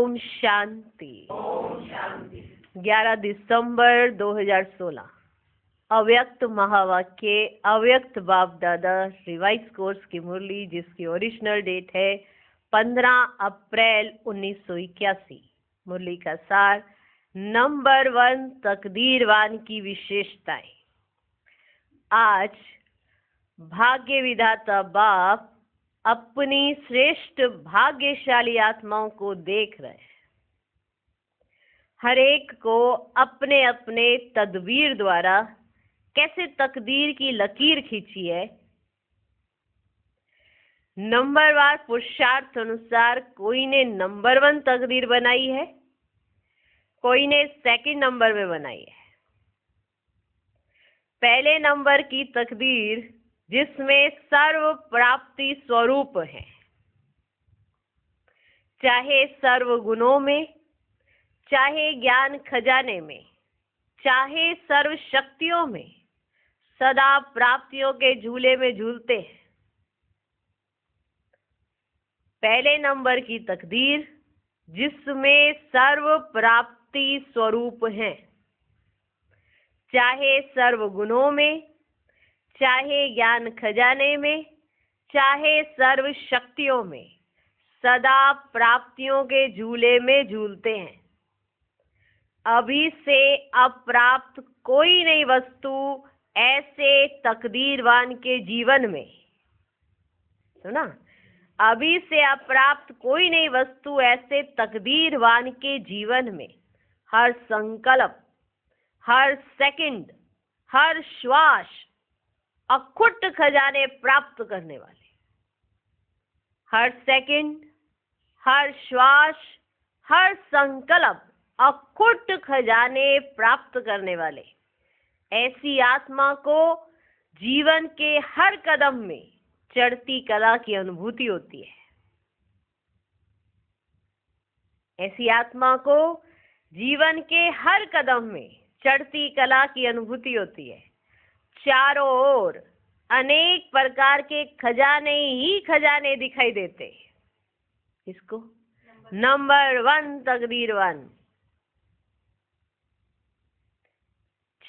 ओम शांति। 11 दिसंबर 2016 अव्यक्त महावाक्य अव्यक्त बाप दादा रिवाइज कोर्स की मुरली, जिसकी ओरिजिनल डेट है 15 अप्रैल 1981। मुरली का सार नंबर 1 तकदीरवान की विशेषताएं। आज भाग्य विधाता बाप अपनी श्रेष्ठ भाग्यशाली आत्माओं को देख रहे हैं। हर एक को अपने अपने तदबीर द्वारा कैसे तकदीर की लकीर खींची है। नंबरवार पुरुषार्थ अनुसार कोई ने नंबर 1 तकदीर बनाई है, कोई ने सेकंड नंबर में बनाई है। पहले नंबर की तकदीर जिसमें सर्व प्राप्ति स्वरूप है, चाहे सर्व गुणों में, चाहे ज्ञान खजाने में, चाहे सर्व शक्तियों में, सदा प्राप्तियों के झूले में झूलते हैं। पहले नंबर की तकदीर जिसमें सर्व प्राप्ति स्वरूप है, चाहे सर्व गुणों में, चाहे ज्ञान खजाने में, चाहे सर्व शक्तियों में, सदा प्राप्तियों के झूले में झूलते हैं। अभी से अप्राप्त कोई नई वस्तु ऐसे तकदीरवान के जीवन में, सुना, अभी से अप्राप्त कोई नई वस्तु ऐसे तकदीरवान के जीवन में हर संकल्प, हर सेकंड, हर श्वास अखुट खजाने प्राप्त करने वाले, हर सेकंड, हर श्वास, हर संकल्प अखुट खजाने प्राप्त करने वाले ऐसी आत्मा को जीवन के हर कदम में चढ़ती कला की अनुभूति होती है। ऐसी आत्मा को जीवन के हर कदम में चढ़ती कला की अनुभूति होती है। चारों ओर अनेक प्रकार के खजाने ही खजाने दिखाई देते। इसको नंबर 1 तकदीरवान।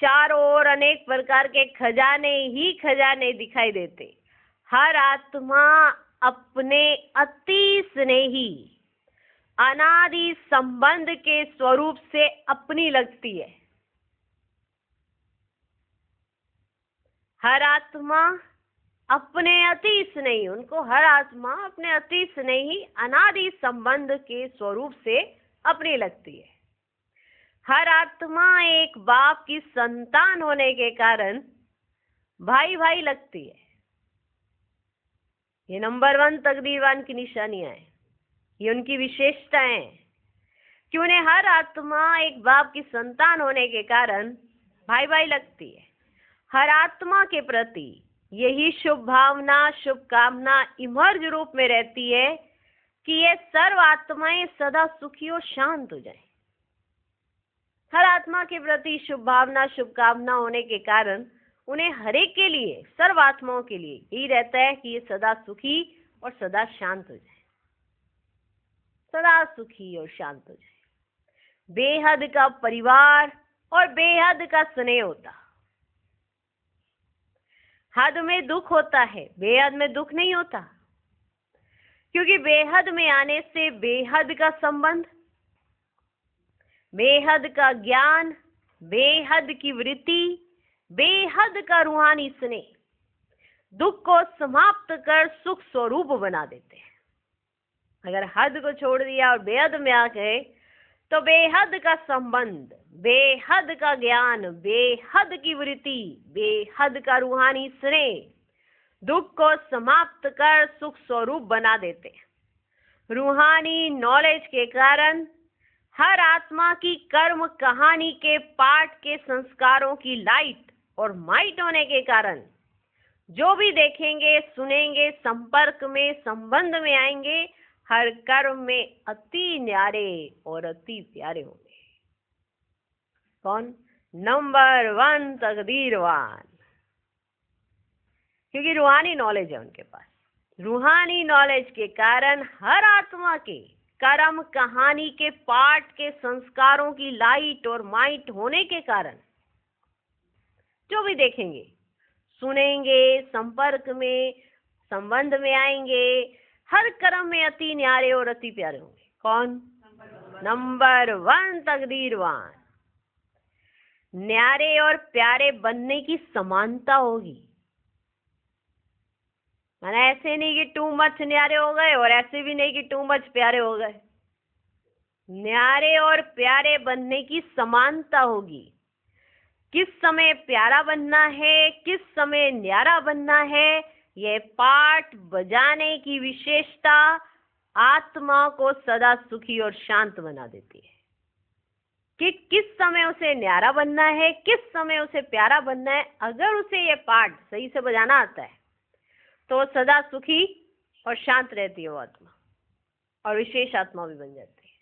चारों ओर अनेक प्रकार के खजाने ही खजाने दिखाई देते। हर आत्मा अपने अति स्नेही अनादि संबंध के स्वरूप से अपनी लगती है। हर आत्मा अपने अति स्नेही, उनको हर आत्मा अपने अति स्नेही अनादि संबंध के स्वरूप से अपनी लगती है। हर आत्मा एक बाप की संतान होने के कारण भाई भाई लगती है। ये नंबर 1 तकदीरवान की निशानियां हैं, ये उनकी विशेषताएं हैं कि उन्हें हर आत्मा एक बाप की संतान होने के कारण भाई भाई लगती है। हर आत्मा के प्रति यही शुभ भावना, शुभकामना इमर्ज रूप में रहती है कि ये सर्व आत्माएं सदा सुखी और शांत हो जाएं। हर आत्मा के प्रति शुभ भावना, शुभकामना होने के कारण उन्हें हर एक के लिए, सर्व आत्माओं के लिए यही रहता है कि ये सदा सुखी और सदा शांत हो जाए, सदा सुखी और शांत हो जाए। बेहद का परिवार और बेहद का स्नेह होता। हद में दुख होता है, बेहद में दुख नहीं होता, क्योंकि बेहद में आने से बेहद का संबंध, बेहद का ज्ञान, बेहद की वृत्ति, बेहद का रूहानी स्नेह दुख को समाप्त कर सुख स्वरूप बना देते हैं। अगर हद को छोड़ दिया और बेहद में आ गए तो बेहद का संबंध, बेहद का ज्ञान, बेहद की वृत्ति, बेहद का रूहानी स्नेह दुख को समाप्त कर सुख स्वरूप बना देते हैं। रूहानी नॉलेज के कारण हर आत्मा की कर्म कहानी के पाठ के संस्कारों की लाइट और माइट होने के कारण जो भी देखेंगे, सुनेंगे, संपर्क में, संबंध में आएंगे, हर कर्म में अति न्यारे और अति प्यारे होंगे। कौन? नंबर 1 तकदीरवान, क्योंकि रूहानी नॉलेज है उनके पास। रूहानी नॉलेज के कारण हर आत्मा के कर्म कहानी के पाठ के संस्कारों की लाइट और माइट होने के कारण जो भी देखेंगे, सुनेंगे, संपर्क में, संबंध में आएंगे, हर कर्म में अति न्यारे और अति प्यारे होंगे। कौन? नंबर 1 तकदीरवान। न्यारे और प्यारे बनने की समानता होगी। मैंने ऐसे नहीं कि टू मच न्यारे हो गए और ऐसे भी नहीं कि टू मच प्यारे हो गए। न्यारे और प्यारे बनने की समानता होगी। किस समय प्यारा बनना है, किस समय न्यारा बनना है, यह पाठ बजाने की विशेषता आत्मा को सदा सुखी और शांत बना देती है। कि किस समय उसे न्यारा बनना है, किस समय उसे प्यारा बनना है। अगर उसे ये पाठ सही से बजाना आता है तो सदा सुखी और शांत रहती है वो आत्मा, और विशेष आत्मा भी बन जाती है।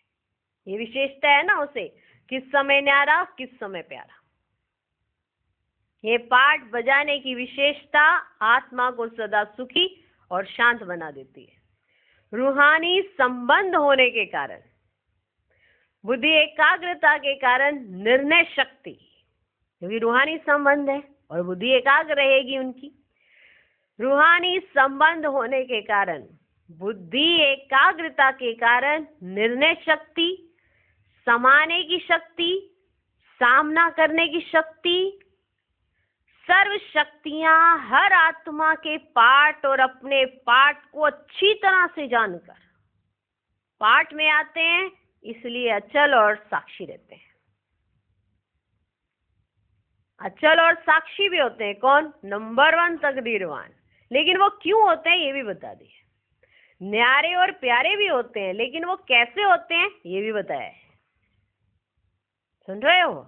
ये विशेषता है ना उसे, किस समय न्यारा, किस समय प्यारा। ये पाठ बजाने की विशेषता आत्मा को सदा सुखी और शांत बना देती है। रूहानी संबंध होने के कारण, बुद्धि एकाग्रता के कारण निर्णय शक्ति, क्योंकि रूहानी संबंध है और बुद्धि एकाग्र रहेगी उनकी। रूहानी संबंध होने के कारण, बुद्धि एकाग्रता के कारण निर्णय शक्ति, समाने की शक्ति, सामना करने की शक्ति, सर्व शक्तियां हर आत्मा के पाठ और अपने पाठ को अच्छी तरह से जानकर पाठ में आते हैं, इसलिए अचल और साक्षी रहते हैं। अचल और साक्षी भी होते हैं। कौन? नंबर 1 तकदीरवान। लेकिन वो क्यों होते हैं ये भी बता दिए। न्यारे और प्यारे भी होते हैं, लेकिन वो कैसे होते हैं ये भी बताया है। सुन रहे हो?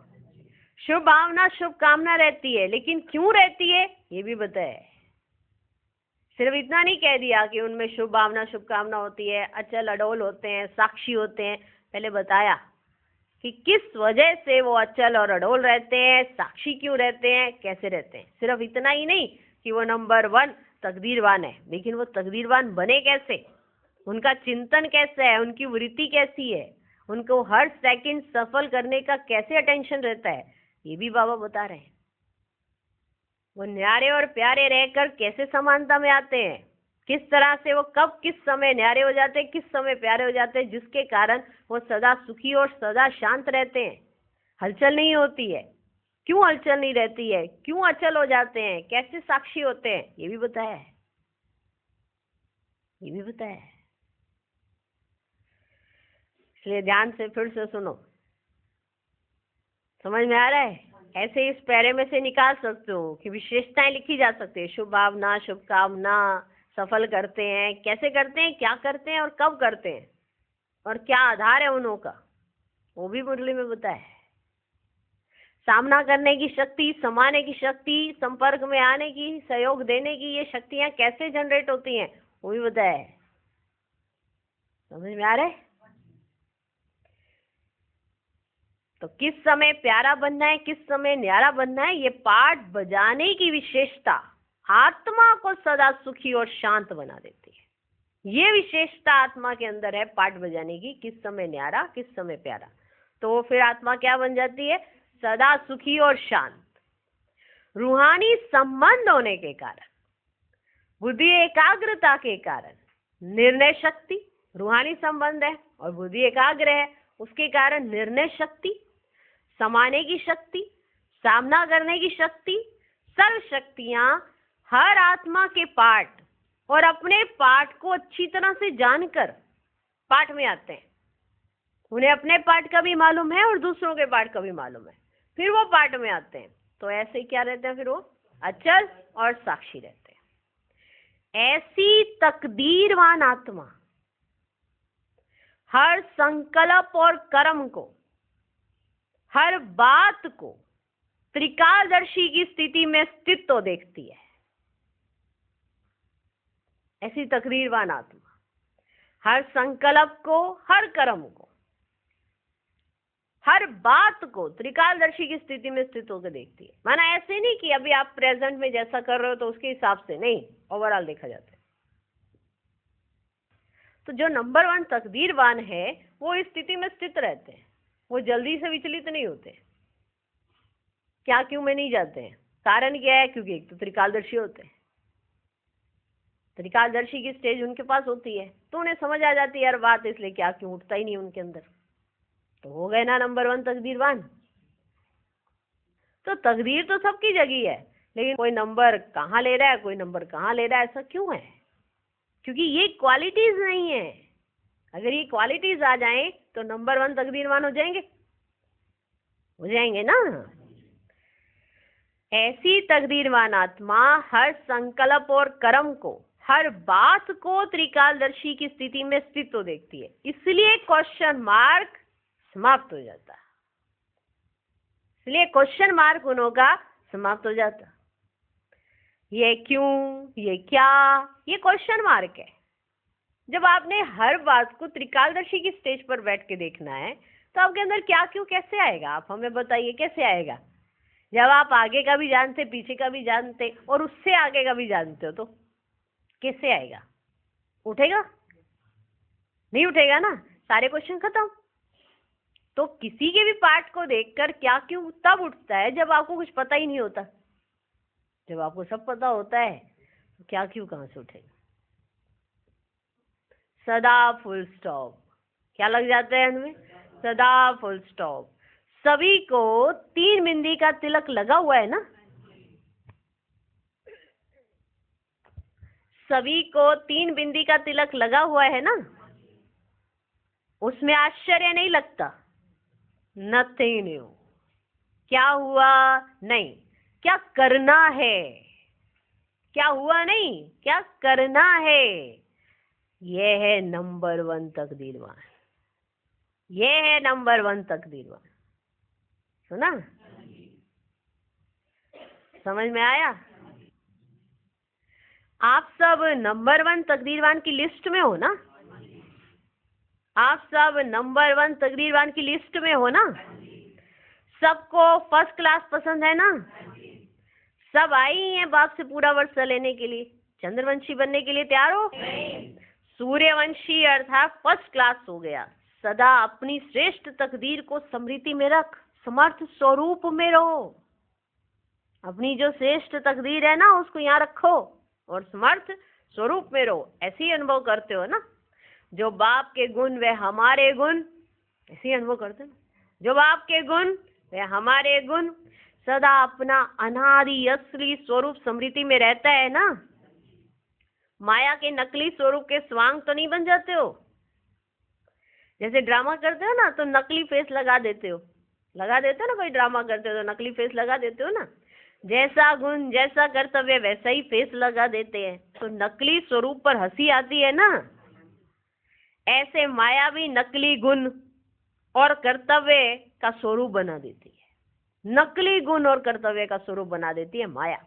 शुभ भावना, शुभकामना रहती है, लेकिन क्यों रहती है ये भी बताया है। सिर्फ इतना नहीं कह दिया कि उनमें शुभ भावना, शुभकामना होती है, अचल अडोल होते हैं, साक्षी होते हैं। पहले बताया कि किस वजह से वो अचल और अडोल रहते हैं, साक्षी क्यों रहते हैं, कैसे रहते हैं। सिर्फ इतना ही नहीं कि वो नंबर 1 तकदीरवान है, लेकिन वो तकदीरवान बने कैसे, उनका चिंतन कैसा है, उनकी वृत्ति कैसी है, उनको हर सेकंड सफल करने का कैसे अटेंशन रहता है, ये भी बाबा बता रहे हैं। वो न्यारे और प्यारे रहकर कैसे समानता में आते हैं, किस तरह से वो कब किस समय न्यारे हो जाते हैं, किस समय प्यारे हो जाते हैं, जिसके कारण वो सदा सुखी और सदा शांत रहते हैं, हलचल नहीं होती है। क्यों हलचल नहीं रहती है, क्यों अचल हो जाते हैं, कैसे साक्षी होते हैं, ये भी बताया है। ये भी बताया है। इसलिए ध्यान से फिर से सुनो, समझ में आ रहा है? ऐसे इस पैरे में से निकाल सकते हो कि विशेषताएं लिखी जा सकती है। शुभ भावना, शुभकामना, सफल करते हैं, कैसे करते हैं, क्या करते हैं और कब करते हैं, और क्या आधार है उन्हों का, वो भी मुरली में बताया है। सामना करने की शक्ति, समाने की शक्ति, संपर्क में आने की, सहयोग देने की, ये शक्तियां कैसे जनरेट होती हैं वो भी बताया है। समझ में आ रहा है? तो किस समय प्यारा बनना है, किस समय न्यारा बनना है, ये पाठ बजाने की विशेषता आत्मा को सदा सुखी और शांत बना देती है। ये विशेषता आत्मा के अंदर है पाठ बजाने की, किस समय न्यारा, किस समय प्यारा। तो फिर आत्मा क्या बन जाती है? सदा सुखी और शांत। रूहानी संबंध होने के कारण, बुद्धि एकाग्रता के कारण, निर्णय शक्ति, रूहानी संबंध है और बुद्धि एकाग्र है, उसके कारण निर्णय शक्ति, समाने की शक्ति, सामना करने की शक्ति, सर्व शक्तियां हर आत्मा के पाठ और अपने पाठ को अच्छी तरह से जानकर पाठ में आते हैं। उन्हें अपने पाठ का भी मालूम है और दूसरों के पाठ का भी मालूम है, फिर वो पाठ में आते हैं। तो ऐसे क्या रहते हैं? फिर वो अचल और साक्षी रहते हैं। ऐसी तकदीरवान आत्मा हर संकल्प और कर्म को, हर बात को त्रिकालदर्शी की स्थिति में स्थित तो देखती है। ऐसी तकदीरवान आत्मा हर संकल्प को, हर कर्म को, हर बात को त्रिकालदर्शी की स्थिति में स्थित होकर देखती है। माना ऐसे नहीं कि अभी आप प्रेजेंट में जैसा कर रहे हो तो उसके हिसाब से नहीं, ओवरऑल देखा जाता है। तो जो नंबर 1 तकदीरवान है वो इस स्थिति में स्थित रहते हैं, वो जल्दी से विचलित नहीं होते। क्या क्यों में नहीं जाते हैं? कारण क्या है? क्योंकि एक तो त्रिकालदर्शी होते हैं, त्रिकालदर्शी की स्टेज उनके पास होती है, तो उन्हें समझ आ जाती है यार बात, इसलिए क्या क्यों उठता ही नहीं उनके अंदर। तो हो गए ना नंबर 1 तकदीरवान। तो तकदीर तो सबकी जगह है, लेकिन कोई नंबर कहाँ ले रहा है, कोई नंबर कहाँ ले रहा है, ऐसा क्यों है? क्योंकि ये क्वालिटीज नहीं है। अगर ये क्वालिटीज आ जाएं तो नंबर 1 तकदीरवान हो जाएंगे ना। ऐसी तकदीरवान आत्मा हर संकल्प और कर्म को, हर बात को त्रिकालदर्शी की स्थिति में स्थित तो देखती है, इसलिए क्वेश्चन मार्क समाप्त हो जाता, इसलिए क्वेश्चन मार्क उन का समाप्त हो जाता। ये क्यों, ये क्या, ये क्वेश्चन मार्क है। जब आपने हर बात को त्रिकालदर्शी की स्टेज पर बैठ के देखना है तो आपके अंदर क्या क्यों कैसे आएगा? आप हमें बताइए कैसे आएगा? जब आप आगे का भी जानते, पीछे का भी जानते और उससे आगे का भी जानते हो तो कैसे आएगा? उठेगा? नहीं उठेगा ना, सारे क्वेश्चन खत्म। तो किसी के भी पार्ट को देखकर क्या क्यों तब उठता है जब आपको कुछ पता ही नहीं होता। जब आपको सब पता होता है तो क्या क्यों कहां से उठेगा? सदा फुल स्टॉप। क्या लग जाता है हमें? सदा फुल स्टॉप। सभी को 3 बिंदी का तिलक लगा हुआ है ना? सभी को 3 बिंदी का तिलक लगा हुआ है ना? उसमें आश्चर्य नहीं लगता? Nothing new. क्या हुआ? नहीं, क्या करना है? क्या हुआ? नहीं, क्या करना है? यह है नंबर 1 तकदीरवान। ये है नंबर 1 तकदीरवान। सुना? समझ में आया? आप सब नंबर 1 तकदीरवान की लिस्ट में हो ना? आप सब नंबर 1 तकदीरवान की लिस्ट में हो ना? सबको फर्स्ट क्लास पसंद है ना? सब आई हैं बाप से पूरा वर्षा लेने के लिए, चंद्रवंशी बनने के लिए तैयार हो? सूर्यवंशी अर्थात फर्स्ट क्लास हो गया। सदा अपनी श्रेष्ठ तकदीर को स्मृति में रख, समर्थ स्वरूप में रहो। अपनी जो श्रेष्ठ तकदीर है ना उसको यहाँ रखो और समर्थ स्वरूप में रहो। ऐसे ही अनुभव करते हो ना? जो बाप के गुण वे हमारे गुण, ऐसे ही अनुभव करते हो ना? जो बाप के गुण वे हमारे गुण, सदा अपना अनादि असली स्वरूप स्मृति में रहता है ना? माया के नकली स्वरूप के स्वांग तो नहीं बन जाते हो? जैसे ड्रामा करते हो ना तो नकली फेस लगा देते हो ना, कोई ड्रामा करते हो तो नकली फेस लगा देते हो ना। जैसा गुण जैसा कर्तव्य वैसा ही फेस लगा देते हैं, तो नकली स्वरूप पर हंसी आती है ना। ऐसे माया भी नकली गुण और कर्तव्य का स्वरूप बना देती है। नकली गुण और कर्तव्य का स्वरूप बना देती है माया।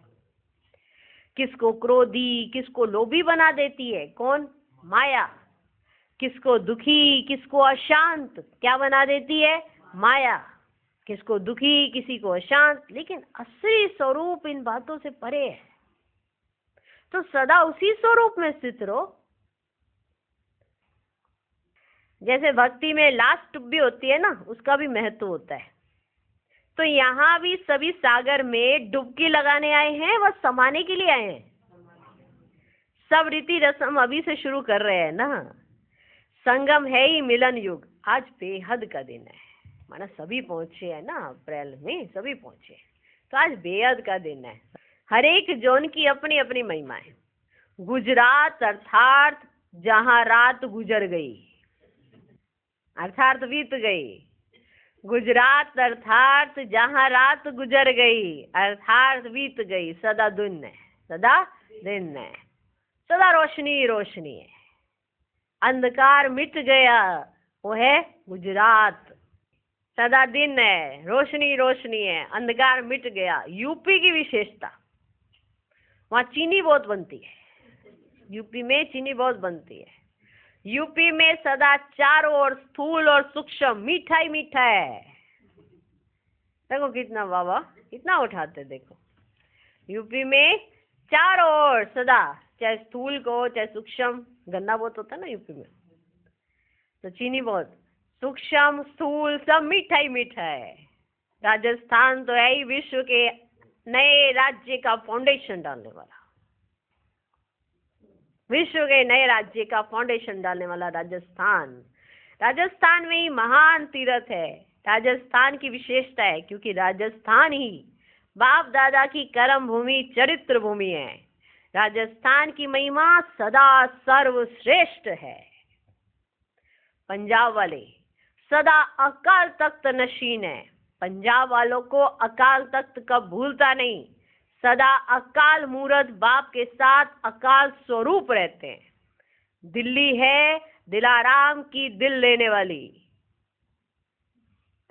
किसको क्रोधी, किसको लोभी बना देती है? कौन? माया। किसको दुखी, किसको अशांत क्या बना देती है? माया। किसको दुखी, किसी को अशांत, लेकिन असली स्वरूप इन बातों से परे है। तो सदा उसी स्वरूप में स्थित रहो। जैसे भक्ति में लास्ट डुबकी होती है ना, उसका भी महत्व होता है। तो यहाँ भी सभी सागर में डुबकी लगाने आए हैं, वह समाने के लिए आए हैं। सब रीति रस्म अभी से शुरू कर रहे हैं ना। संगम है ही मिलन युग। आज बेहद का दिन है, माना सभी पहुंचे हैं ना, अप्रैल में सभी पहुंचे, तो आज बेहद का दिन है। हर एक जोन की अपनी अपनी महिमा है। गुजरात अर्थात जहां रात गुजर गई, अर्थात बीत गई। गुजरात अर्थात जहां रात गुजर गई, अर्थात बीत गई। सदा दिन है, सदा दिन है, सदा रोशनी रोशनी है। अंधकार मिट गया, वो है गुजरात। सदा दिन है, रोशनी रोशनी है, अंधकार मिट गया। यूपी की विशेषता, वहाँ चीनी बहुत बनती है। यूपी में चीनी बहुत बनती है। यूपी में सदा चारों ओर स्थूल और सूक्ष्म मीठा ही मीठा है। देखो कितना बाबा कितना उठाते, देखो यूपी में चारों ओर सदा, चाहे स्थूल को चाहे सूक्ष्म। गन्ना बहुत होता है ना यूपी में, तो चीनी बहुत सूक्ष्म स्थूल सब मीठा ही मीठा है। राजस्थान तो है ही विश्व के नए राज्य का फाउंडेशन डालने वाला, विश्व के नए राज्य का फाउंडेशन डालने वाला राजस्थान। राजस्थान में ही महान तीर्थ है, राजस्थान की विशेषता है, क्योंकि राजस्थान ही बाप दादा की कर्म भूमि चरित्र भूमि है। राजस्थान की महिमा सदा सर्वश्रेष्ठ है। पंजाब वाले सदा अकाल तख्त नशीन है। पंजाब वालों को अकाल तख्त कब भूलता नहीं, सदा अकाल मूर्त बाप के साथ अकाल स्वरूप रहते हैं। दिल्ली है दिलाराम की दिल लेने वाली।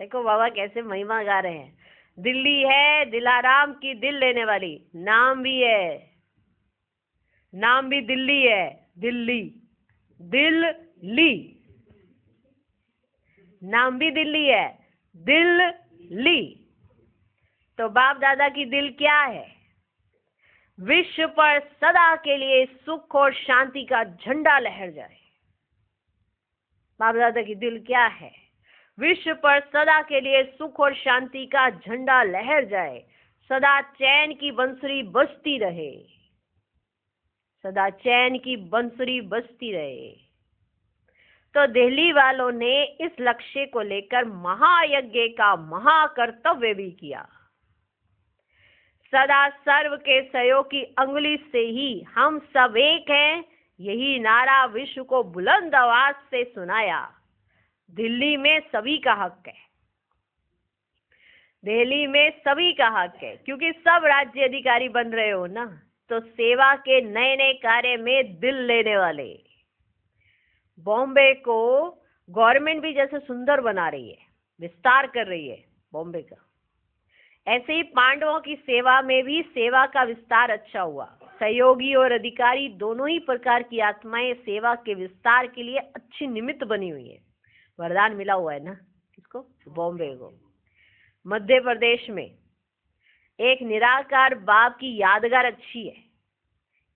देखो बाबा कैसे महिमा गा रहे हैं। दिल्ली है दिलाराम की दिल लेने वाली। नाम भी है, नाम भी दिल्ली है, दिल्ली दिल्ली, नाम भी दिल्ली है, दिल्ली। तो बाप दादा की दिल क्या है? विश्व पर सदा के लिए सुख और शांति का झंडा लहर जाए। बाप दादा की दिल क्या है? विश्व पर सदा के लिए सुख और शांति का झंडा लहर जाए, सदा चैन की बंसुरी बजती रहे, सदा चैन की बंसुरी बजती रहे। तो दिल्ली वालों ने इस लक्ष्य को लेकर महायज्ञ का महाकर्तव्य भी किया। सदा सर्व के सहयोग की अंगुली से ही हम सब एक हैं, यही नारा विश्व को बुलंद आवाज से सुनाया। दिल्ली में सभी का हक है, दिल्ली में सभी का हक है, क्योंकि सब राज्य अधिकारी बन रहे हो ना, तो सेवा के नए नए कार्य में दिल लेने वाले। बॉम्बे को गवर्नमेंट भी जैसे सुंदर बना रही है, विस्तार कर रही है बॉम्बे का, ऐसे ही पांडवों की सेवा में भी सेवा का विस्तार अच्छा हुआ। सहयोगी और अधिकारी दोनों ही प्रकार की आत्माएं सेवा के विस्तार के लिए अच्छी निमित्त बनी हुई है। वरदान मिला हुआ है ना किसको? बॉम्बे को। मध्य प्रदेश में एक निराकार बाप की यादगार अच्छी है।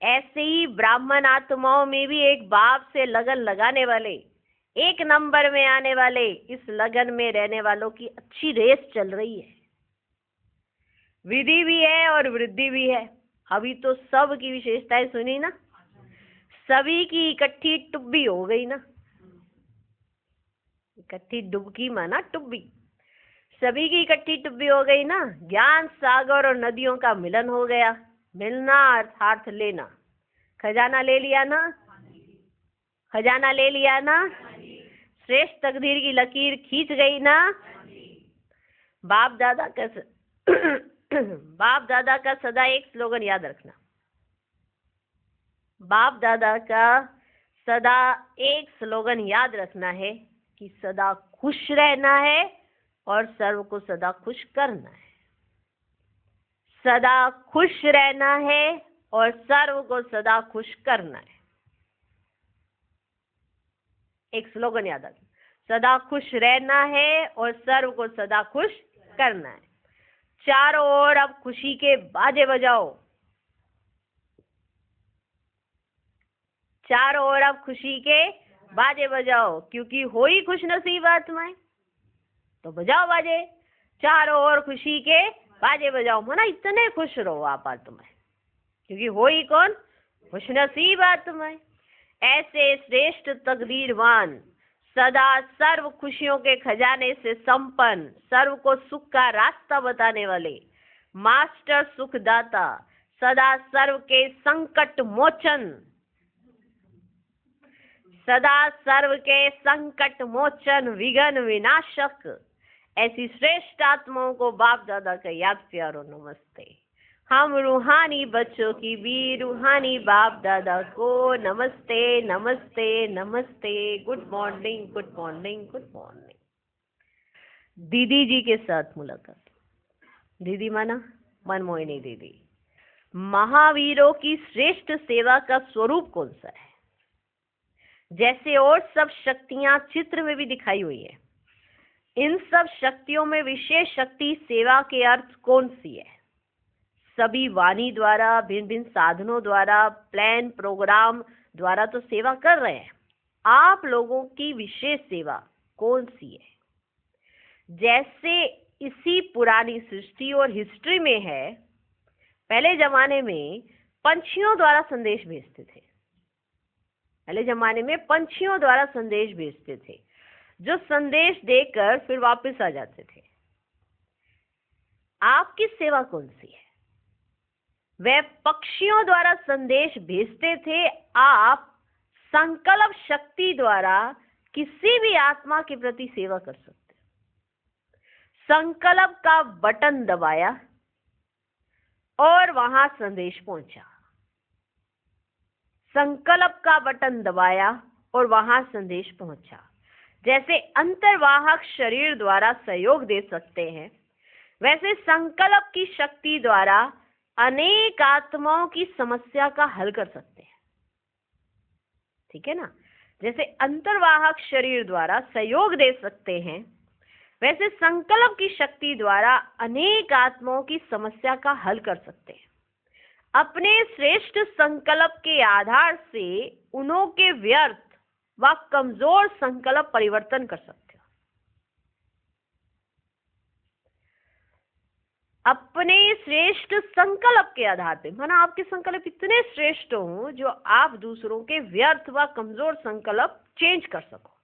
ऐसे ही ब्राह्मण आत्माओं में भी एक बाप से लगन लगाने वाले, एक नंबर में आने वाले, इस लगन में रहने वालों की अच्छी रेस चल रही है। विधि भी है और वृद्धि भी है। अभी तो सब की विशेषताएं सुनी ना, सभी की इकट्ठी टुब्बी हो गई ना, इकट्ठी डुबकी माना टुब्बी, सभी की इकट्ठी टुब्बी हो गई ना। ज्ञान सागर और नदियों का मिलन हो गया। मिलना अर्थात लेना। खजाना ले लिया ना, खजाना ले लिया ना, श्रेष्ठ तकदीर की लकीर खींच गई ना। बाप दादा का बाप दादा का सदा एक स्लोगन याद रखना। बाप दादा का सदा एक स्लोगन याद रखना है कि सदा खुश रहना है और सर्व को सदा खुश करना है। सदा खुश रहना है और सर्व को सदा खुश करना है। एक स्लोगन याद रखना, सदा खुश रहना है और सर्व को सदा खुश करना है। चारों ओर अब खुशी के बाजे बजाओ, चारों ओर अब खुशी के बाजे बजाओ, क्योंकि हो ही खुश नसीब आत्माएं, तो बजाओ बाजे। चारों ओर खुशी के बाजे बजाओ, मना इतने खुश रहो आप आत्माएं, क्योंकि हो ही कौन? खुश नसीब आत्माएं। ऐसे श्रेष्ठ तकदीरवान, सदा सर्व खुशियों के खजाने से संपन्न, सर्व को सुख का रास्ता बताने वाले, मास्टर सुखदाता, सदा सर्व के संकट मोचन, सदा सर्व के संकट मोचन, विघ्न विनाशक, ऐसी श्रेष्ठ आत्माओं को बाप दादा का याद प्यारो नमस्ते। हम रूहानी बच्चों की भी रूहानी बाप दादा को नमस्ते नमस्ते नमस्ते। Good morning good morning good morning. दीदी जी के साथ मुलाकात। दीदी माना मनमोहिनी दीदी। महावीरों की श्रेष्ठ सेवा का स्वरूप कौन सा है? जैसे और सब शक्तियां चित्र में भी दिखाई हुई है, इन सब शक्तियों में विशेष शक्ति सेवा के अर्थ कौन सी है? सभी वाणी द्वारा, भिन्न भिन्न साधनों द्वारा, प्लान प्रोग्राम द्वारा तो सेवा कर रहे हैं, आप लोगों की विशेष सेवा कौन सी है? जैसे इसी पुरानी सृष्टि और हिस्ट्री में है, पहले जमाने में पंछियों द्वारा संदेश भेजते थे। पहले जमाने में पंछियों द्वारा संदेश भेजते थे, जो संदेश देकर फिर वापस आ जाते थे। आपकी सेवा कौन सी है? वे पक्षियों द्वारा संदेश भेजते थे, आप संकल्प शक्ति द्वारा किसी भी आत्मा के प्रति सेवा कर सकते। संकल्प का बटन दबाया और वहां संदेश पहुंचा। संकल्प का बटन दबाया और वहां संदेश पहुंचा। जैसे अंतर्वाहक शरीर द्वारा सहयोग दे सकते हैं, वैसे संकल्प की शक्ति द्वारा अनेक आत्माओं की समस्या का हल कर सकते हैं। ठीक है ना? जैसे अंतर्वाहक शरीर द्वारा सहयोग दे सकते हैं, वैसे संकल्प की शक्ति द्वारा अनेक आत्माओं की समस्या का हल कर सकते हैं। अपने श्रेष्ठ संकल्प के आधार से उन्हों के व्यर्थ व कमजोर संकल्प परिवर्तन कर सकते हो। अपने श्रेष्ठ संकल्प के आधार पे, माना आपके संकल्प इतने श्रेष्ठ हों जो आप दूसरों के व्यर्थ व कमजोर संकल्प चेंज कर सको,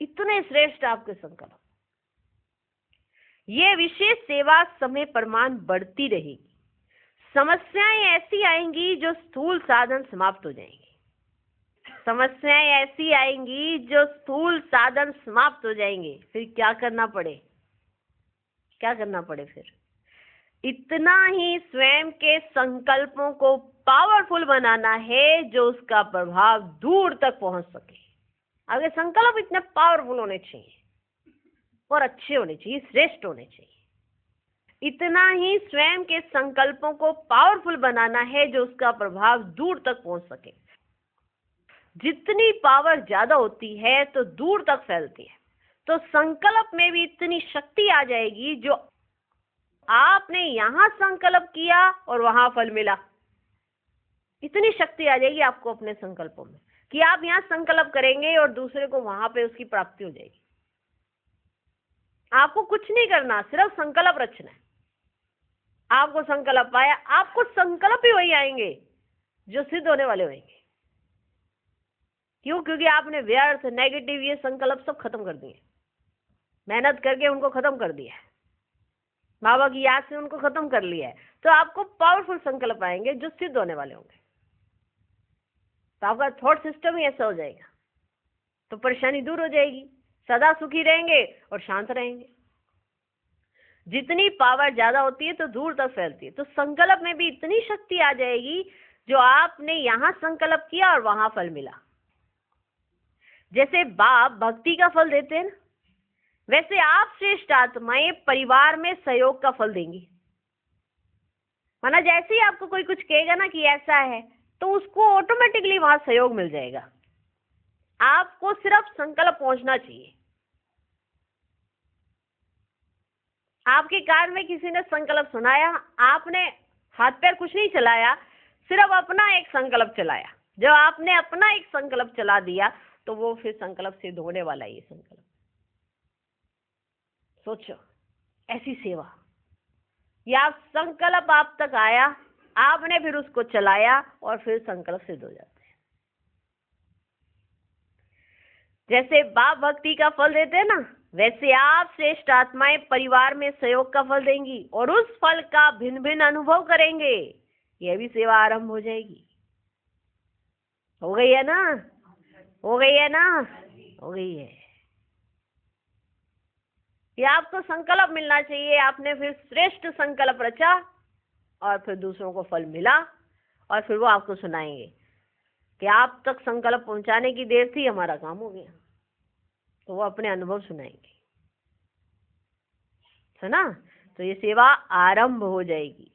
इतने श्रेष्ठ आपके संकल्प। ये विशेष सेवा समय प्रमाण बढ़ती रहेगी। समस्याएं ऐसी आएंगी जो स्थूल साधन समाप्त हो जाएंगे। समस्याएं ऐसी आएंगी जो स्थूल साधन समाप्त हो जाएंगे। फिर क्या करना पड़े? क्या करना पड़े फिर? इतना ही स्वयं के संकल्पों को पावरफुल बनाना है जो उसका प्रभाव दूर तक पहुंच सके। आगे संकल्प इतने पावरफुल होने चाहिए और अच्छे होने चाहिए, श्रेष्ठ होने चाहिए। इतना ही स्वयं के संकल्पों को पावरफुल बनाना है जो उसका प्रभाव दूर तक पहुंच सके। जितनी पावर ज्यादा होती है तो दूर तक फैलती है। तो संकल्प में भी इतनी शक्ति आ जाएगी, जो आपने यहां संकल्प किया और वहां फल मिला, इतनी शक्ति आ जाएगी आपको अपने संकल्पों में कि आप यहां संकल्प करेंगे और दूसरे को वहां पे उसकी प्राप्ति हो जाएगी। आपको कुछ नहीं करना, सिर्फ संकल्प रचना है। आपको संकल्प आया, आपको संकल्प ही वही आएंगे जो सिद्ध होने वाले होंगे। क्यों? क्योंकि आपने व्यर्थ, नेगेटिव ये संकल्प सब खत्म कर दिए, मेहनत करके उनको खत्म कर दिया है, बाबा की याद से उनको खत्म कर लिया है। तो आपको पावरफुल संकल्प आएंगे जो सिद्ध होने वाले होंगे। तो आपका थॉट सिस्टम ही ऐसा हो जाएगा, तो परेशानी दूर हो जाएगी, सदा सुखी रहेंगे और शांत रहेंगे। जितनी पावर ज्यादा होती है तो दूर तक फैलती है। तो संकल्प में भी इतनी शक्ति आ जाएगी, जो आपने यहां संकल्प किया और वहां फल मिला। जैसे बाप भक्ति का फल देते हैं ना, वैसे आप श्रेष्ठ आत्माएं परिवार में सहयोग का फल देंगी। माना जैसे ही आपको कोई कुछ कहेगा ना कि ऐसा है, तो उसको ऑटोमेटिकली वहां सहयोग मिल जाएगा। आपको सिर्फ संकल्प पहुंचना चाहिए। आपके कान में किसी ने संकल्प सुनाया, आपने हाथ पैर कुछ नहीं चलाया, सिर्फ अपना एक संकल्प चलाया। जब आपने अपना एक संकल्प चला दिया तो वो फिर संकल्प सिद्ध होने वाला है। ये संकल्प सोचो, ऐसी सेवा, या संकल्प आप तक आया, आपने फिर उसको चलाया और फिर संकल्प सिद्ध हो जाते हैं। जैसे बाप भक्ति का फल देते हैं ना, वैसे आप श्रेष्ठ आत्माएं परिवार में सहयोग का फल देंगी और उस फल का भिन्न भिन्न अनुभव करेंगे। यह भी सेवा आरंभ हो जाएगी। हो गई है ना? हो गई है ना? हो गई है। ये आपको संकल्प मिलना चाहिए। आपने फिर श्रेष्ठ संकल्प रचा और फिर दूसरों को फल मिला और फिर वो आपको सुनाएंगे कि आप तक संकल्प पहुंचाने की देर थी, हमारा काम हो गया। तो वो अपने अनुभव सुनाएंगे, सुना? तो ये सेवा आरंभ हो जाएगी।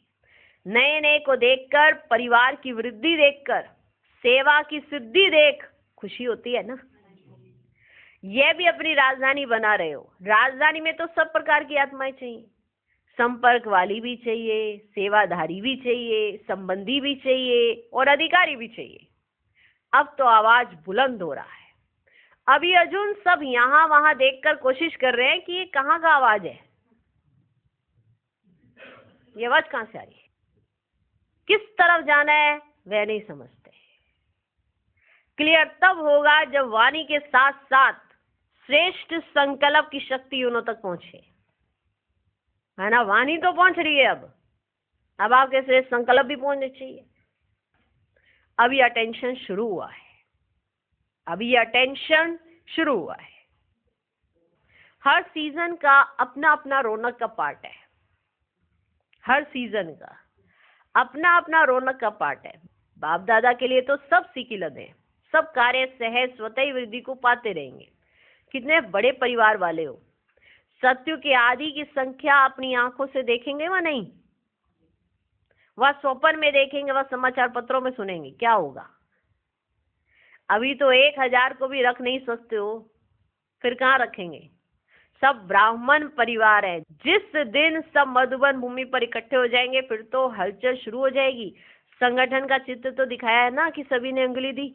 नए नए को देखकर, परिवार की वृद्धि देखकर, सेवा की सिद्धि देख खुशी होती है ना। यह भी अपनी राजधानी बना रहे हो। राजधानी में तो सब प्रकार की आत्माएं चाहिए, संपर्क वाली भी चाहिए, सेवाधारी भी चाहिए, संबंधी भी चाहिए और अधिकारी भी चाहिए। अब तो आवाज बुलंद हो रहा है, अभी अर्जुन सब यहाँ वहां देखकर कोशिश कर रहे हैं कि ये कहाँ का आवाज है, ये आवाज कहाँ से आ रही है, किस तरफ जाना है वह नहीं समझते। क्लियर तब होगा जब वाणी के साथ साथ श्रेष्ठ संकल्प की शक्ति उन तक पहुंचे, है ना। वाणी तो पहुंच रही है, अब आपके श्रेष्ठ संकल्प भी पहुंचने चाहिए। अभी अटेंशन शुरू हुआ है, अभी अटेंशन शुरू हुआ है। हर सीजन का अपना अपना रौनक का पार्ट है, हर सीजन का अपना अपना रौनक का पार्ट है। बाप दादा के लिए तो सब सीखिलद है, सब कार्य सहज स्वतः ही वृद्धि को पाते रहेंगे। कितने बड़े परिवार वाले हो, सत्य के आदि की संख्या अपनी आंखों से देखेंगे व नहीं, वह स्वप्न में देखेंगे, वह समाचार पत्रों में सुनेंगे, क्या होगा। अभी तो 1000 को भी रख नहीं सकते हो, फिर कहाँ रखेंगे। सब ब्राह्मण परिवार है। जिस दिन सब मधुबन भूमि पर इकट्ठे हो जाएंगे फिर तो हलचल शुरू हो जाएगी। संगठन का चित्र तो दिखाया है ना कि सभी ने अंगुली दी।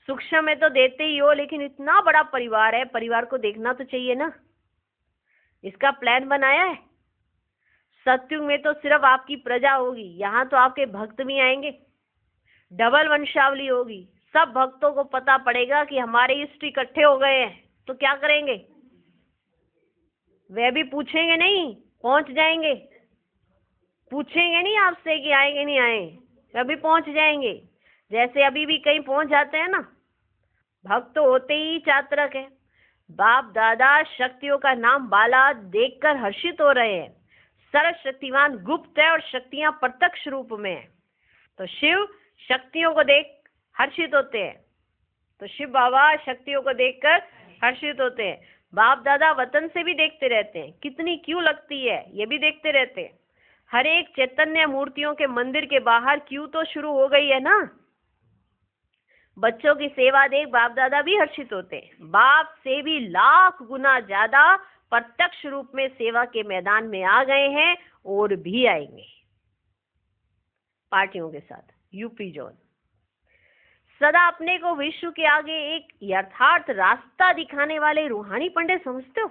सूक्ष्म में तो देते ही हो, लेकिन इतना बड़ा परिवार है, परिवार को देखना तो चाहिए ना, इसका प्लान बनाया है। सत्युग में तो सिर्फ आपकी प्रजा होगी, यहाँ तो आपके भक्त भी आएंगे, डबल वंशावली होगी। सब भक्तों को पता पड़ेगा कि हमारे इष्ट इकट्ठे हो गए हैं, तो क्या करेंगे, वे भी पूछेंगे नहीं, पहुंच जाएंगे। पूछेंगे नहीं आपसे कि आएंगे नहीं आए, वे भी पहुंच जाएंगे। जैसे अभी भी कहीं पहुंच जाते हैं ना, भक्त तो होते ही चातरक है। बाप दादा शक्तियों का नाम बाला देखकर हर्षित हो रहे हैं। सर्वशक्तिमान गुप्त है और शक्तियां प्रत्यक्ष रूप में है, तो शिव शक्तियों को देख हर्षित होते हैं, तो शिव बाबा शक्तियों को देखकर हर्षित होते हैं। बाप दादा वतन से भी देखते रहते हैं, कितनी क्यों लगती है ये भी देखते रहते हैं। हर एक चैतन्य मूर्तियों के मंदिर के बाहर क्यों तो शुरू हो गई है ना। बच्चों की सेवा देख बाप दादा भी हर्षित होते हैं। बाप से भी लाख गुना ज्यादा प्रत्यक्ष रूप में सेवा के मैदान में आ गए हैं और भी आएंगे पार्टियों के साथ। यूपी जोन सदा अपने को विश्व के आगे एक यथार्थ रास्ता दिखाने वाले रूहानी पंडित समझते हो।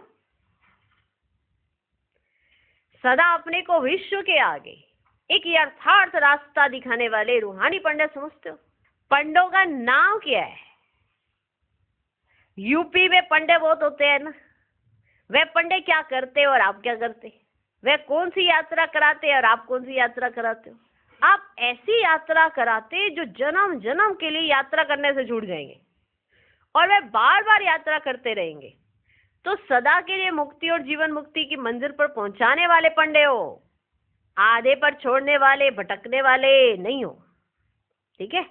सदा अपने को विश्व के आगे एक यथार्थ रास्ता दिखाने वाले रूहानी पंडित समझते हो। पंडों का नाम क्या है। यूपी में पंडे बहुत होते हैं ना, वे पंडे क्या करते और आप क्या करते, वे कौन सी यात्रा कराते और आप कौन सी यात्रा कराते हो। आप ऐसी यात्रा कराते जो जन्म जन्म के लिए यात्रा करने से जुड़ जाएंगे और वे बार बार यात्रा करते रहेंगे, तो सदा के लिए मुक्ति और जीवन मुक्ति की मंजिल पर पहुंचाने वाले पंडे हो, आधे पर छोड़ने वाले भटकने वाले नहीं हो। ठीक है,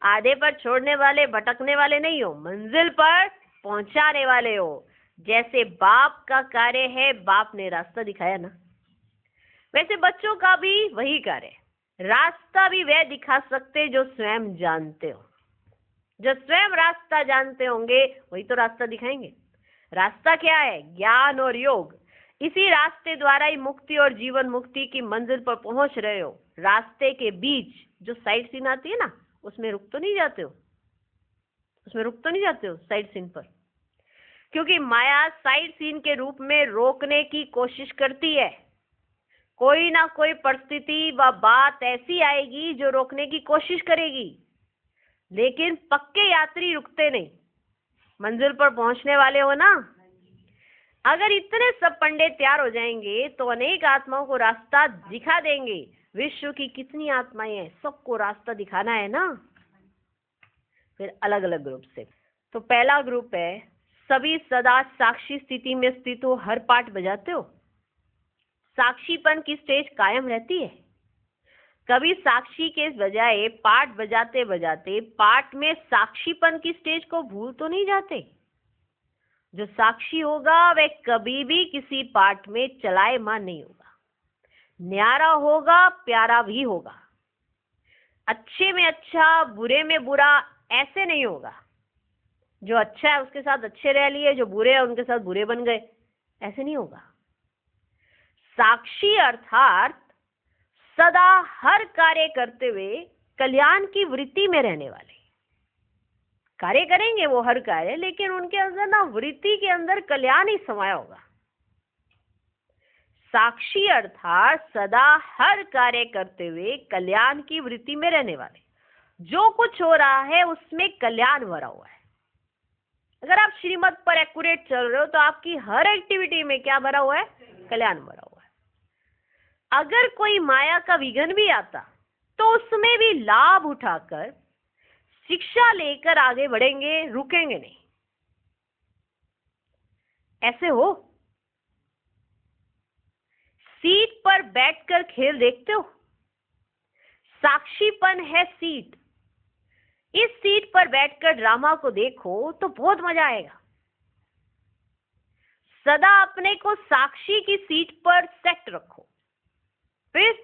आधे पर छोड़ने वाले भटकने वाले नहीं हो, मंजिल पर पहुंचाने वाले हो। जैसे बाप का कार्य है, बाप ने रास्ता दिखाया ना, वैसे बच्चों का भी वही कार्य है। रास्ता भी वह दिखा सकते जो स्वयं जानते हो। जो स्वयं रास्ता जानते होंगे वही तो रास्ता दिखाएंगे। रास्ता क्या है, ज्ञान और योग। इसी रास्ते द्वारा ही मुक्ति और जीवन मुक्ति की मंजिल पर पहुंच रहे हो। रास्ते के बीच जो साइड सीन आती है ना, उसमें रुक तो नहीं जाते हो, उसमें रुक तो नहीं जाते हो साइड सीन पर, क्योंकि माया साइड सीन के रूप में रोकने की कोशिश करती है। कोई ना कोई परिस्थिति व बात ऐसी आएगी जो रोकने की कोशिश करेगी, लेकिन पक्के यात्री रुकते नहीं। मंजिल पर पहुंचने वाले हो ना। अगर इतने सब पंडित तैयार हो जाएंगे तो अनेक आत्माओं को रास्ता दिखा देंगे। विश्व की कितनी आत्माएं हैं, सबको रास्ता दिखाना है ना। फिर अलग अलग ग्रुप से, तो पहला ग्रुप है सभी सदा साक्षी स्थिति में स्थित हो, हर पार्ट बजाते हो। साक्षीपन की स्टेज कायम रहती है। कभी साक्षी के बजाय पार्ट बजाते बजाते पार्ट में साक्षीपन की स्टेज को भूल तो नहीं जाते। जो साक्षी होगा वह कभी भी किसी पार्ट में चलायमान नहीं होगा, न्यारा होगा, प्यारा भी होगा। अच्छे में अच्छा, बुरे में बुरा ऐसे नहीं होगा। जो अच्छा है उसके साथ अच्छे रह लिए, जो बुरे है उनके साथ बुरे बन गए, ऐसे नहीं होगा। साक्षी अर्थात सदा हर कार्य करते हुए कल्याण की वृत्ति में रहने वाले। कार्य करेंगे वो हर कार्य, लेकिन उनके अंदर ना वृत्ति के अंदर कल्याण ही समाया होगा। साक्षी अर्थात सदा हर कार्य करते हुए कल्याण की वृत्ति में रहने वाले, जो कुछ हो रहा है उसमें कल्याण भरा हुआ है। अगर आप श्रीमत पर एक्यूरेट चल रहे हो तो आपकी हर एक्टिविटी में क्या भरा हुआ है? कल्याण भरा हुआ है। अगर कोई माया का विघ्न भी आता तो उसमें भी लाभ उठाकर शिक्षा लेकर आगे बढ़ेंगे, रुकेंगे नहीं। ऐसे हो? सीट पर बैठकर खेल देखते हो, साक्षीपन है सीट। इस सीट पर बैठकर ड्रामा को देखो तो बहुत मजा आएगा। सदा अपने को साक्षी की सीट पर सेट रखो, फिर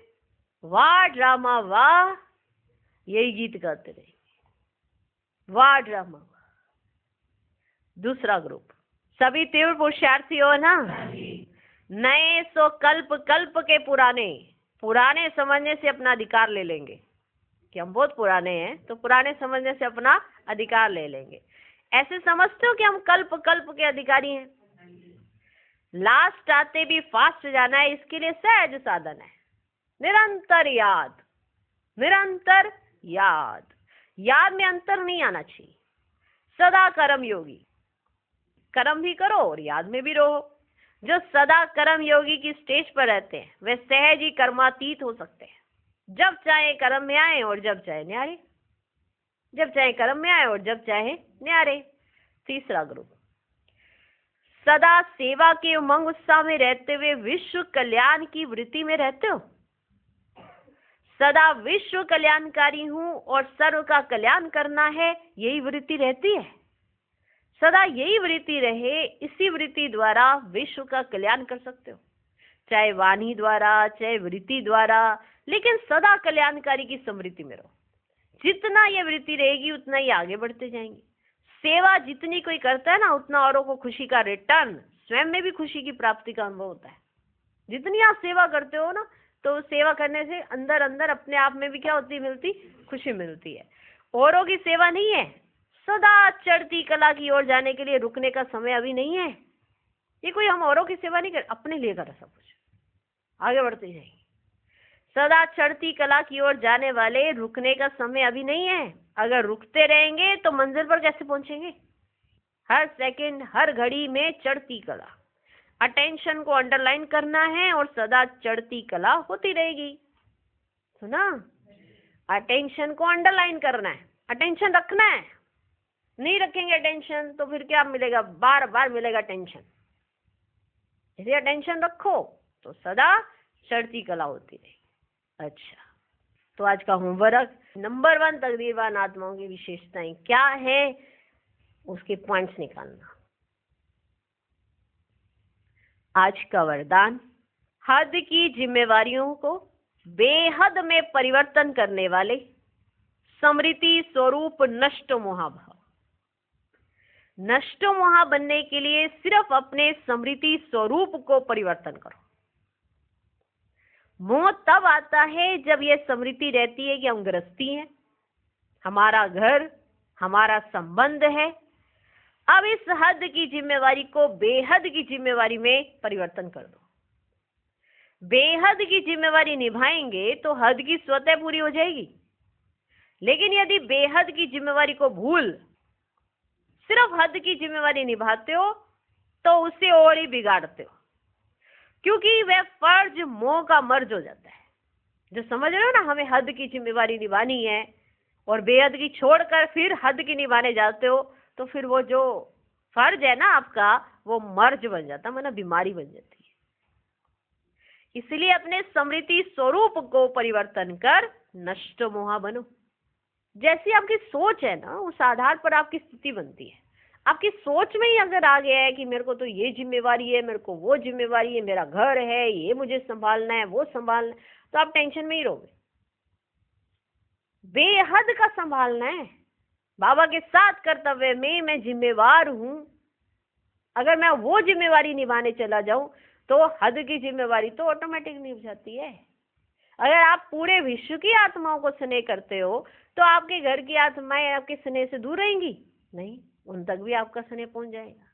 वाह ड्रामा वाह, यही गीत गाते रहेंगे, वाह ड्रामा वाह। दूसरा ग्रुप, सभी तीव्र पुरुषार्थी हो ना? नए सो कल्प, कल्प के पुराने। पुराने समझने से अपना अधिकार ले लेंगे कि हम बहुत पुराने हैं, तो पुराने समझने से अपना अधिकार ले लेंगे। ऐसे समझते हो कि हम कल्प कल्प के अधिकारी हैं। लास्ट आते भी फास्ट जाना है, इसके लिए सहज साधन है, निरंतर याद, निरंतर याद। याद में अंतर नहीं आना चाहिए। सदा कर्म योगी, कर्म भी करो और याद में भी रहो। जो सदा कर्म योगी की स्टेज पर रहते हैं वे सहज ही कर्मातीत हो सकते हैं। जब चाहे कर्म में आए और जब चाहे न्यारे, जब चाहे कर्म में आए और जब चाहे न्यारे। तीसरा ग्रुप, सदा सेवा के उमंग उत्साह में रहते हुए विश्व कल्याण की वृत्ति में रहते हो। सदा विश्व कल्याणकारी हूं और सर्व का कल्याण करना है, यही वृत्ति रहती है। सदा यही वृत्ति रहे, इसी वृत्ति द्वारा विश्व का कल्याण कर सकते हो, चाहे वाणी द्वारा चाहे वृत्ति द्वारा, लेकिन सदा कल्याणकारी की समृद्धि में रहो। जितना ये वृत्ति रहेगी उतना ही आगे बढ़ते जाएंगे। सेवा जितनी कोई करता है ना, उतना औरों को खुशी का रिटर्न, स्वयं में भी खुशी की प्राप्ति का अनुभव होता है। जितनी आप सेवा करते हो ना, तो सेवा करने से अंदर अंदर अपने आप में भी क्या होती, मिलती, खुशी मिलती है। औरों की सेवा नहीं है, सदा चढ़ती कला की ओर जाने के लिए रुकने का समय अभी नहीं है। ये कोई हम औरों की सेवा नहीं कर, अपने लिए कर सब कुछ, आगे बढ़ते जाएंगे। सदा चढ़ती कला की ओर जाने वाले, रुकने का समय अभी नहीं है। अगर रुकते रहेंगे तो मंजिल पर कैसे पहुंचेंगे? हर सेकंड हर घड़ी में चढ़ती कला, अटेंशन को अंडरलाइन करना है और सदा चढ़ती कला होती रहेगी। सुना? अटेंशन को अंडरलाइन करना है, अटेंशन रखना है। नहीं रखेंगे अटेंशन तो फिर क्या मिलेगा? बार बार मिलेगा टेंशन। यदि अटेंशन रखो तो सदा चढ़ती कला होती रहेगी। अच्छा, तो आज का होमवर्क, नंबर 1 तकदीरवान आत्माओं की विशेषताएं क्या है, उसके पॉइंट्स निकालना। आज का वरदान, हद की जिम्मेवारियों को बेहद में परिवर्तन करने वाले स्मृति स्वरूप नष्ट मोहाभाव। नष्ट मोहा बनने के लिए सिर्फ अपने स्मृति स्वरूप को परिवर्तन करो। मोह तब आता है जब यह स्मृति रहती है कि हम गृहस्थी हैं, हमारा घर, हमारा संबंध है। अब इस हद की जिम्मेवारी को बेहद की जिम्मेवारी में परिवर्तन कर दो। बेहद की जिम्मेवारी निभाएंगे तो हद की स्वतः पूरी हो जाएगी। लेकिन यदि बेहद की जिम्मेवारी को भूल सिर्फ हद की जिम्मेवारी निभाते हो तो उसे और ही बिगाड़ते हो, क्योंकि वह फर्ज मोह का मर्ज हो जाता है। जो समझ रहे हो ना, हमें हद की जिम्मेवारी निभानी है और बेहद की छोड़कर फिर हद की निभाने जाते हो, तो फिर वो जो फर्ज है ना आपका, वो मर्ज बन जाता है, मतलब बीमारी बन जाती है। इसलिए अपने स्मृति स्वरूप को परिवर्तन कर नष्ट मोहा बनो। जैसी आपकी सोच है ना, उस आधार पर आपकी स्थिति बनती है। आपकी सोच में ही अगर आ गया है कि मेरे को तो ये जिम्मेवारी है, मेरे को वो जिम्मेवारी है, मेरा घर है, ये मुझे संभालना है, वो संभालना है, तो आप टेंशन में ही रहोगे। बेहद का संभालना है। बाबा के साथ कर्तव्य में मैं जिम्मेवार हूं। अगर मैं वो जिम्मेवारी निभाने चला जाऊं तो हद की जिम्मेवारी तो ऑटोमेटिक निभ जाती है। अगर आप पूरे विश्व की आत्माओं को स्नेह करते हो तो आपके घर की आत्माएं आपके स्नेह से दूर रहेंगी? नहीं, उन तक भी आपका स्नेह पहुंच जाएगा।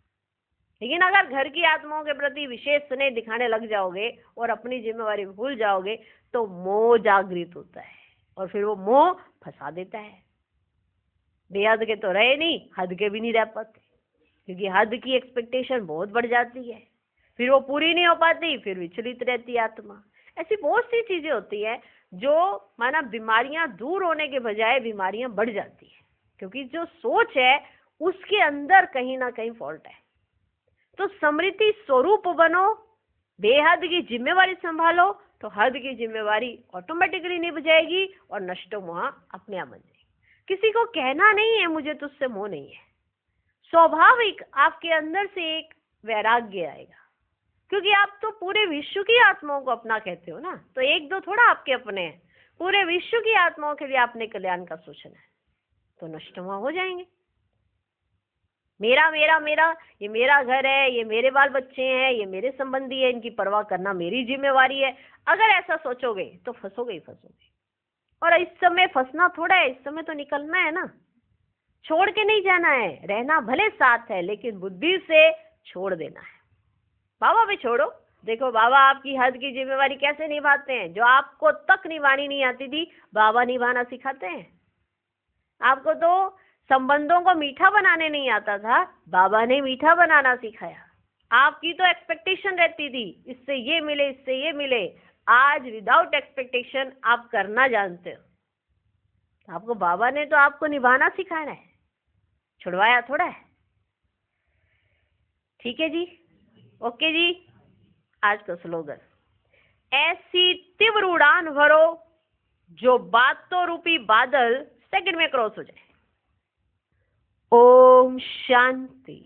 लेकिन अगर घर की आत्माओं के प्रति विशेष स्नेह दिखाने लग जाओगे और अपनी जिम्मेवारी भूल जाओगे तो मोह जागृत होता है और फिर वो मोह फंसा देता है। बेहद के तो रहे नहीं, हद के भी नहीं रह पाते, क्योंकि हद की एक्सपेक्टेशन बहुत बढ़ जाती है, फिर वो पूरी नहीं हो पाती, फिर विचलित रहती है आत्मा। ऐसी बहुत सी चीजें होती है जो माना बीमारियां दूर होने के बजाय बीमारियां बढ़ जाती है, क्योंकि जो सोच है उसके अंदर कहीं ना कहीं फॉल्ट है। तो समृद्धि स्वरूप बनो, बेहद की जिम्मेवारी संभालो, तो हद की जिम्मेवारी ऑटोमेटिकली निभ जाएगी और नष्टो मोह अपने आप बन जाएगी। किसी को कहना नहीं है मुझे तुझसे मोह नहीं है, स्वाभाविक आपके अंदर से एक वैराग्य आएगा, क्योंकि आप तो पूरे विश्व की आत्माओं को अपना कहते हो ना, तो एक दो थोड़ा आपके अपने हैं, पूरे विश्व की आत्माओं के लिए आपने कल्याण का सोचना है, तो नष्ट हो जाएंगे। मेरा मेरा मेरा, ये मेरा घर है, ये मेरे बाल बच्चे हैं, ये मेरे संबंधी है, इनकी परवाह करना मेरी जिम्मेवारी है। अगर ऐसा सोचोगे तो फंसोगे ही फंसोगे। और इस समय फंसना थोड़ा है, इस समय तो निकलना है ना, छोड़ के नहीं जाना है, रहना भले साथ है लेकिन बुद्धि से छोड़ देना है। बाबा भी छोड़ो, देखो बाबा आपकी हद की जिम्मेवारी कैसे निभाते हैं, जो आपको तक निभानी नहीं आती थी बाबा निभाना सिखाते हैं। आपको तो संबंधों को मीठा बनाने नहीं आता था, बाबा ने मीठा बनाना सिखाया। आपकी तो एक्सपेक्टेशन रहती थी इससे ये मिले, इससे ये मिले, आज विदाउट एक्सपेक्टेशन आप करना जानते हो। आपको बाबा ने तो आपको निभाना सिखाना है, छुड़वाया थोड़ा है। ठीक है जी, ओके जी। आज का स्लोगन, ऐसी तीव्र उड़ान भरो जो बातों रूपी बादल सेकंड में क्रॉस हो जाए। ओम शांति।